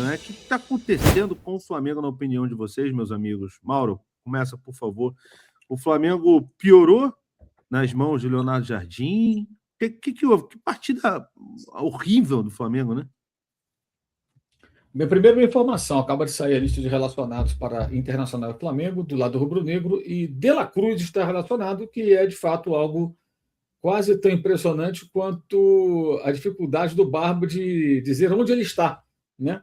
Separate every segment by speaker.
Speaker 1: né? O que está acontecendo com o Flamengo, na opinião de vocês, meus amigos? Mauro, começa, por favor. O Flamengo piorou nas mãos de Leonardo Jardim? Que houve? Que partida horrível do Flamengo, né?
Speaker 2: Minha primeira informação, acaba de sair a lista de relacionados para Internacional e Flamengo, do lado rubro-negro, e De La Cruz está relacionado, que é, de fato, algo quase tão impressionante quanto a dificuldade do Barba de dizer onde ele está, né?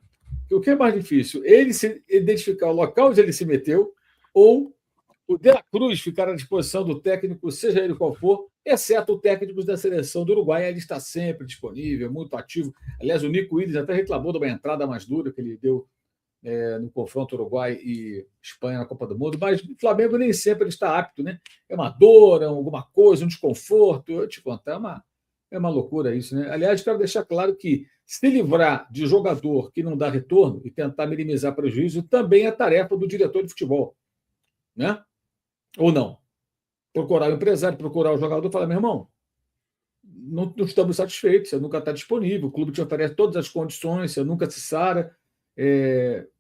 Speaker 2: O que é mais difícil? Ele se identificar o local onde ele se meteu ou o De La Cruz ficar à disposição do técnico, seja ele qual for, exceto o técnico da seleção do Uruguai, ele está sempre disponível, muito ativo. Aliás, o Nico Williams até reclamou de uma entrada mais dura que ele deu no confronto Uruguai e Espanha na Copa do Mundo, mas o Flamengo nem sempre ele está apto, né? É uma dor, alguma coisa, um desconforto. Eu te contar, é uma loucura isso, né? Aliás, quero deixar claro que se livrar de jogador que não dá retorno e tentar minimizar prejuízo também é tarefa do diretor de futebol, né? Ou não? Procurar o empresário, procurar o jogador e falar, meu irmão, não estamos satisfeitos, você nunca está disponível, o clube te oferece todas as condições, você nunca se sara.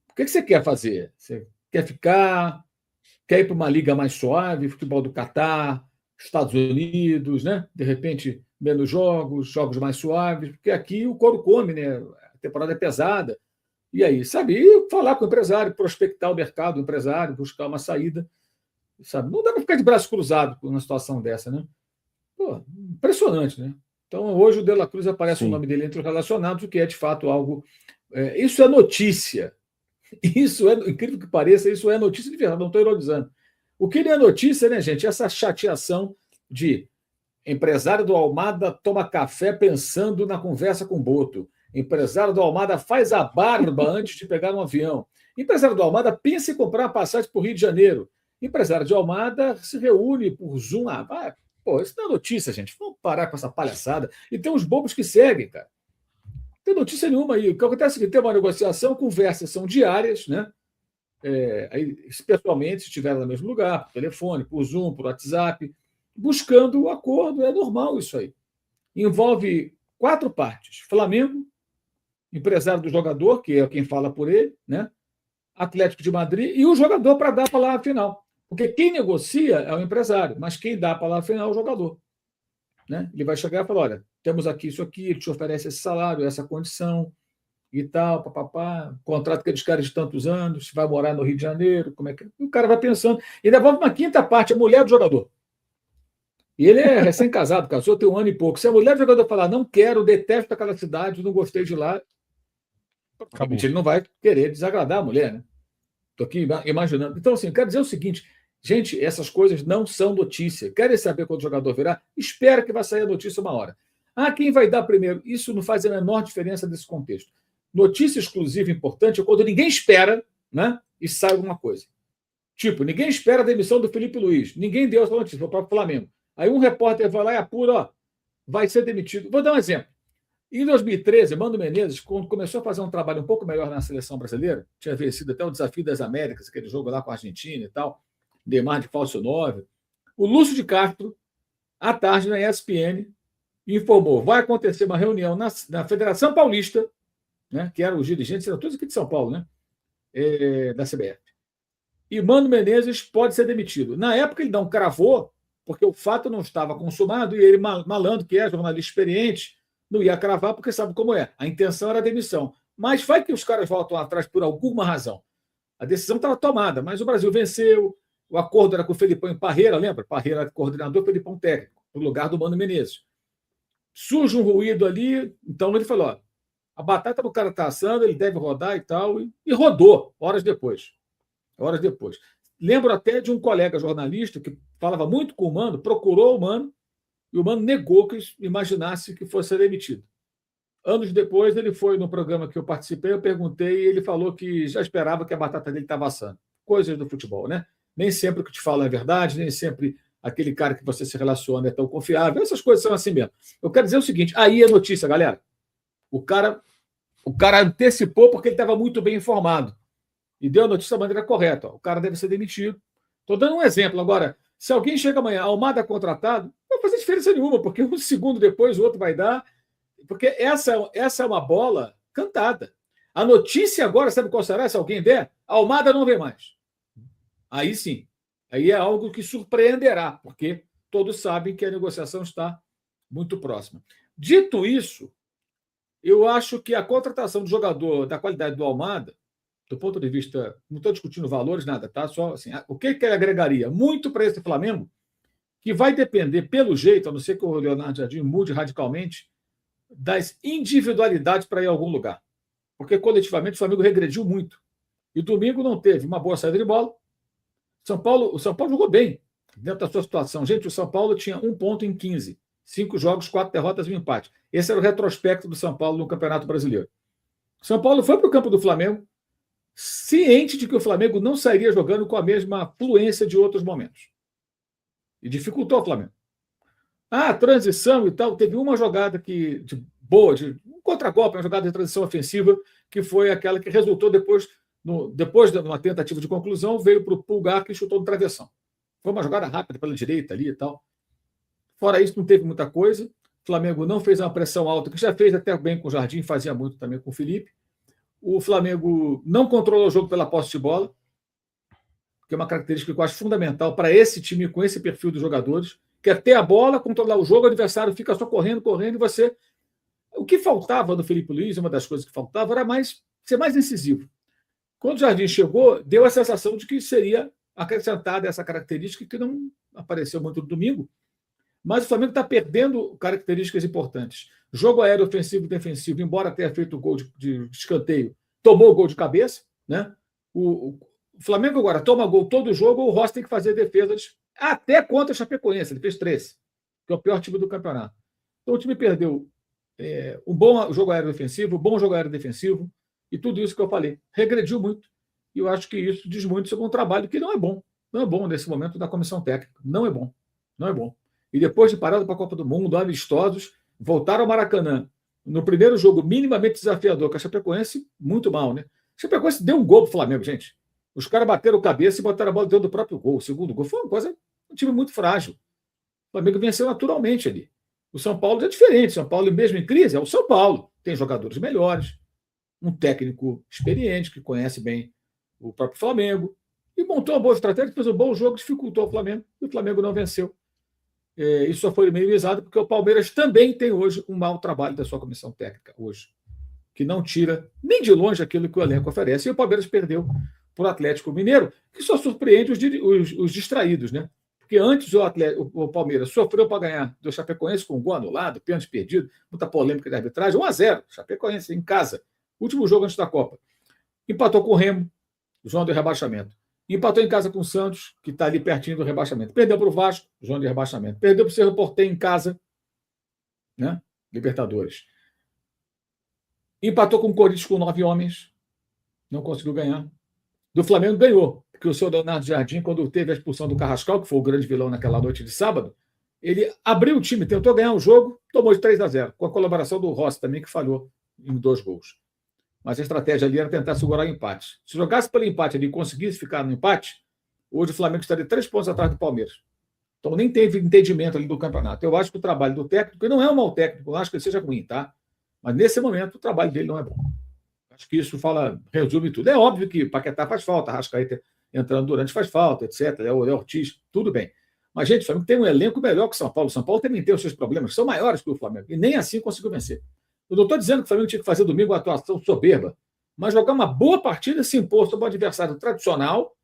Speaker 2: O que você quer fazer? Você quer ficar? Quer ir para uma liga mais suave, futebol do Catar, Estados Unidos, né? De repente, menos jogos mais suaves, porque aqui o couro come, né? A temporada é pesada. E aí, sabe? E falar com o empresário, prospectar o mercado, o empresário, buscar uma saída. Sabe? Não dá para ficar de braço cruzado numa situação dessa, né? Pô, impressionante, né? Então, hoje o De La Cruz aparece o nome dele entre os relacionados, o que é de fato algo. Isso é notícia. Isso é, incrível que pareça, isso é notícia de verdade, não estou ironizando. O que não é notícia, né, gente? Essa chateação de empresário do Almada toma café pensando na conversa com o Boto. Empresário do Almada faz a barba antes de pegar um avião. Empresário do Almada pensa em comprar uma passagem para o Rio de Janeiro. Empresário de Almada se reúne por Zoom. Pô, isso não é notícia, gente. Vamos parar com essa palhaçada. E tem uns bobos que seguem, cara. Não tem notícia nenhuma aí. O que acontece é que tem uma negociação, conversas são diárias, né? Aí, especialmente se estiver no mesmo lugar, por telefone, por Zoom, por WhatsApp, buscando o acordo. É normal isso aí. Envolve 4 partes: Flamengo, empresário do jogador, que é quem fala por ele, né? Atlético de Madrid e o jogador para dar a palavra final. Porque quem negocia é o empresário, mas quem dá a palavra final é o jogador. Né? Ele vai chegar e falar, olha, temos aqui isso aqui, ele te oferece esse salário, essa condição e tal, papapá, contrato que eles querem de tantos anos, se vai morar no Rio de Janeiro, como é que... E o cara vai pensando. E devolve uma quinta parte, a mulher do jogador. E ele é recém-casado, casou, tem 1 ano e pouco. Se a mulher do jogador falar, não quero, detesto aquela cidade, não gostei de lá, ele não vai querer desagradar a mulher, né? Estou aqui imaginando. Então, assim, quero dizer o seguinte, gente, essas coisas não são notícia. Querem saber quando o jogador virá? Espera que vai sair a notícia uma hora. Quem vai dar primeiro? Isso não faz a menor diferença nesse contexto. Notícia exclusiva importante é quando ninguém espera, né? E sai alguma coisa. Tipo, ninguém espera a demissão do Felipe Luiz. Ninguém deu essa notícia, foi para o Flamengo. Aí um repórter vai lá e apura, ó, vai ser demitido. Vou dar um exemplo. Em 2013, Mano Menezes, quando começou a fazer um trabalho um pouco melhor na seleção brasileira, tinha vencido até o Desafio das Américas, aquele jogo lá com a Argentina e tal, Neymar de falso 9. O Lúcio de Castro, à tarde, na ESPN, informou, vai acontecer uma reunião na Federação Paulista, né, que eram os dirigentes, eram todos aqui de São Paulo, né, da CBF. E Mano Menezes pode ser demitido. Na época, ele não cravou, porque o fato não estava consumado, e ele, malandro, que é jornalista experiente, não ia cravar porque sabe como é. A intenção era a demissão. Mas vai que os caras voltam atrás por alguma razão. A decisão estava tomada, mas o Brasil venceu. O acordo era com o Felipão Parreira, lembra? Parreira era coordenador, Felipão técnico, no lugar do Mano Menezes. Surge um ruído ali, então ele falou, ó, a batata do cara está assando, ele deve rodar e tal, e rodou, horas depois. Horas depois. Lembro até de um colega jornalista que falava muito com o Mano, procurou o Mano, e o Mano negou que imaginasse que fosse demitido. Anos depois, ele foi no programa que eu participei, eu perguntei, e ele falou que já esperava que a batata dele estava assando. Coisas do futebol, né? Nem sempre o que te falam é verdade, nem sempre aquele cara que você se relaciona é tão confiável. Essas coisas são assim mesmo. Eu quero dizer o seguinte, aí é notícia, galera. O cara antecipou porque ele estava muito bem informado. E deu a notícia da maneira correta. Ó, o cara deve ser demitido. Estou dando um exemplo. Agora, se alguém chega amanhã, Almada contratado, não vai fazer diferença nenhuma, porque um segundo depois o outro vai dar. Porque essa é uma bola cantada. A notícia agora, sabe qual será? Se alguém der, a Almada não vem mais. Aí sim. Aí é algo que surpreenderá, porque todos sabem que a negociação está muito próxima. Dito isso, eu acho que a contratação do jogador da qualidade do Almada, do ponto de vista, não estou discutindo valores, nada, tá? Só assim, o que ele agregaria? Muito para esse Flamengo, que vai depender, pelo jeito, a não ser que o Leonardo Jardim mude radicalmente, das individualidades para ir a algum lugar. Porque coletivamente o Flamengo regrediu muito. E domingo não teve uma boa saída de bola. O São Paulo jogou bem dentro da sua situação. Gente, o São Paulo tinha 1 ponto em 15. 5 jogos, 4 derrotas e um empate. Esse era o retrospecto do São Paulo no Campeonato Brasileiro. O São Paulo foi para o campo do Flamengo ciente de que o Flamengo não sairia jogando com a mesma fluência de outros momentos. E dificultou o Flamengo. Transição e tal. Teve uma jogada boa, de um contragolpe, uma jogada de transição ofensiva, que foi aquela que resultou depois de uma tentativa de conclusão, veio para o Pulgar, que chutou no travessão. Foi uma jogada rápida pela direita ali e tal. Fora isso, não teve muita coisa. O Flamengo não fez uma pressão alta, que já fez até bem com o Jardim, fazia muito também com o Felipe. O Flamengo não controlou o jogo pela posse de bola, que é uma característica que eu acho fundamental para esse time, com esse perfil dos jogadores, que é ter a bola, controlar o jogo, o adversário fica só correndo, e você... O que faltava no Felipe Luiz, uma das coisas que faltava, era ser mais incisivo. Quando o Jardim chegou, deu a sensação de que seria acrescentada essa característica que não apareceu muito no domingo, mas o Flamengo está perdendo características importantes. Jogo aéreo, ofensivo e defensivo, embora tenha feito o gol de escanteio, tomou o gol de cabeça, né? O Flamengo agora toma gol todo jogo, o Rossi tem que fazer defesas até contra a Chapecoense, ele fez 3, que é o pior time do campeonato. Então o time perdeu um bom jogo aéreo defensivo, um bom jogo aéreo defensivo, e tudo isso que eu falei. Regrediu muito. E eu acho que isso diz muito sobre um trabalho que não é bom. Não é bom nesse momento da comissão técnica. Não é bom. Não é bom. E depois de parada para a Copa do Mundo, amistosos, voltaram ao Maracanã. No primeiro jogo minimamente desafiador, com a Chapecoense, muito mal, né? A Chapecoense deu um gol para o Flamengo, gente. Os caras bateram cabeça e botaram a bola dentro do próprio gol. O segundo gol foi um time muito frágil. O Flamengo venceu naturalmente ali. O São Paulo é diferente. O São Paulo, mesmo em crise, é o São Paulo. Tem jogadores melhores, um técnico experiente, que conhece bem o próprio Flamengo, e montou uma boa estratégia, fez um bom jogo, dificultou o Flamengo, e o Flamengo não venceu. Isso só foi minimizado porque o Palmeiras também tem hoje um mau trabalho da sua comissão técnica, hoje, que não tira nem de longe aquilo que o elenco oferece. E o Palmeiras perdeu para o Atlético Mineiro, que só surpreende os distraídos, né? Porque antes o Palmeiras sofreu para ganhar do Chapecoense com um gol anulado, pênalti perdido, muita polêmica de arbitragem, 1-0, Chapecoense em casa. Último jogo antes da Copa. Empatou com o Remo, zona de rebaixamento. Empatou em casa com o Santos, que está ali pertinho do rebaixamento. Perdeu para o Vasco, zona de rebaixamento. Perdeu para o Cerro Porteño em casa, né? Libertadores. Empatou com o Corinthians com 9 homens. Não conseguiu ganhar. Do Flamengo ganhou, porque o seu Leonardo Jardim, quando teve a expulsão do Carrascal, que foi o grande vilão naquela noite de sábado, ele abriu o time, tentou ganhar o jogo, tomou de 3-0, com a colaboração do Rossi também, que falhou em 2 gols. Mas a estratégia ali era tentar segurar o empate. Se jogasse pelo empate ali e conseguisse ficar no empate, hoje o Flamengo estaria 3 pontos atrás do Palmeiras. Então nem teve entendimento ali do campeonato. Eu acho que o trabalho do técnico, e não é um mau técnico, eu acho que ele seja ruim, tá? Mas nesse momento o trabalho dele não é bom. Acho que isso resume tudo. É óbvio que Paquetá faz falta, Arrascaeta entrando durante faz falta, etc. É o Ortiz, tudo bem. Mas, gente, o Flamengo tem um elenco melhor que o São Paulo. O São Paulo também tem os seus problemas, são maiores que o Flamengo. E nem assim conseguiu vencer. Eu não estou dizendo que o Flamengo tinha que fazer domingo uma atuação soberba, mas jogar uma boa partida, se impor sobre um adversário tradicional,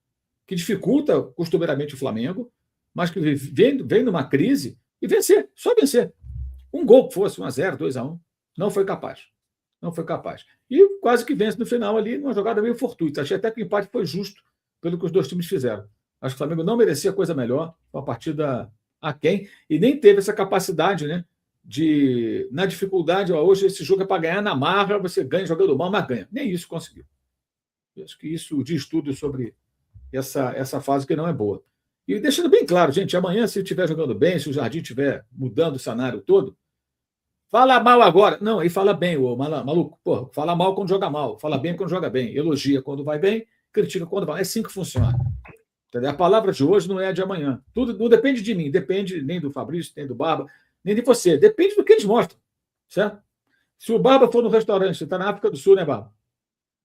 Speaker 2: que dificulta costumeiramente o Flamengo, mas que vem numa crise, e vencer, só vencer. Um gol que fosse 1-0, 2-1, não foi capaz. Não foi capaz. E quase que vence no final ali, numa jogada meio fortuita. Achei até que o empate foi justo pelo que os dois times fizeram. Acho que o Flamengo não merecia coisa melhor, uma partida aquém, e nem teve essa capacidade, né? Na dificuldade, hoje esse jogo é para ganhar na marra, você ganha jogando mal, mas ganha. Nem isso conseguiu. Eu acho que isso diz tudo sobre essa fase que não é boa. E deixando bem claro, gente, amanhã, se estiver jogando bem, se o Jardim estiver mudando o cenário todo, fala mal agora. Não, aí fala bem, ô maluco. Porra, fala mal quando joga mal, fala bem quando joga bem, elogia quando vai bem, critica quando vai. É assim que funciona. Entendeu? A palavra de hoje não é a de amanhã. Tudo não depende de mim, depende nem do Fabrício, nem do Barba, nem de você. Depende do que eles mostram. Certo? Se o Barba for no restaurante, você está na África do Sul, né, Barba?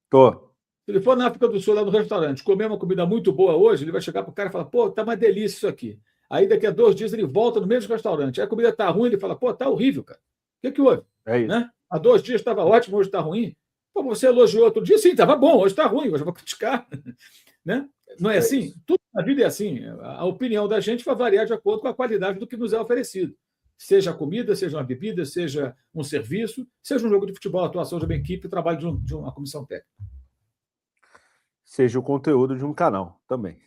Speaker 3: Tô.
Speaker 2: Se ele for na África do Sul, lá no restaurante, comer uma comida muito boa hoje, ele vai chegar para o cara e falar, pô, tá uma delícia isso aqui. Aí daqui a 2 dias ele volta no mesmo restaurante. Aí a comida tá ruim, ele fala, pô, tá horrível, cara. O que houve?
Speaker 3: É isso.
Speaker 2: Né? Há 2 dias estava ótimo, hoje está ruim. Pô, você elogiou outro dia, sim, estava bom, hoje está ruim, hoje eu vou criticar. Né? Não é assim? Tudo na vida é assim. A opinião da gente vai variar de acordo com a qualidade do que nos é oferecido. Seja a comida, seja uma bebida, seja um serviço, seja um jogo de futebol, atuação de uma equipe, trabalho de uma comissão técnica.
Speaker 3: Seja o conteúdo de um canal também.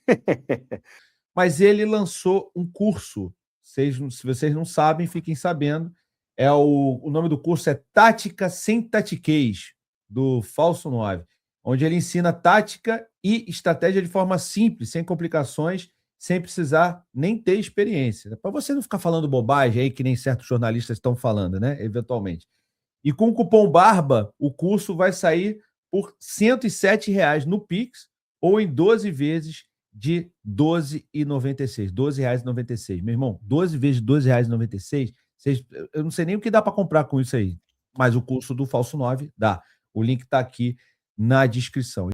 Speaker 4: Mas ele lançou um curso. Se vocês não sabem, fiquem sabendo. O nome do curso é Tática Sem Tatiquez, do Falso 9, onde ele ensina tática e estratégia de forma simples, sem complicações, sem precisar nem ter experiência. Para você não ficar falando bobagem aí, que nem certos jornalistas estão falando, né? Eventualmente. E com o cupom BARBA, o curso vai sair por R$ 107 no Pix ou em 12 vezes de R$ 12,96. R$ 12,96. Meu irmão, 12 vezes de R$ 12,96, eu não sei nem o que dá para comprar com isso aí, mas o curso do Falso 9 dá. O link está aqui na descrição.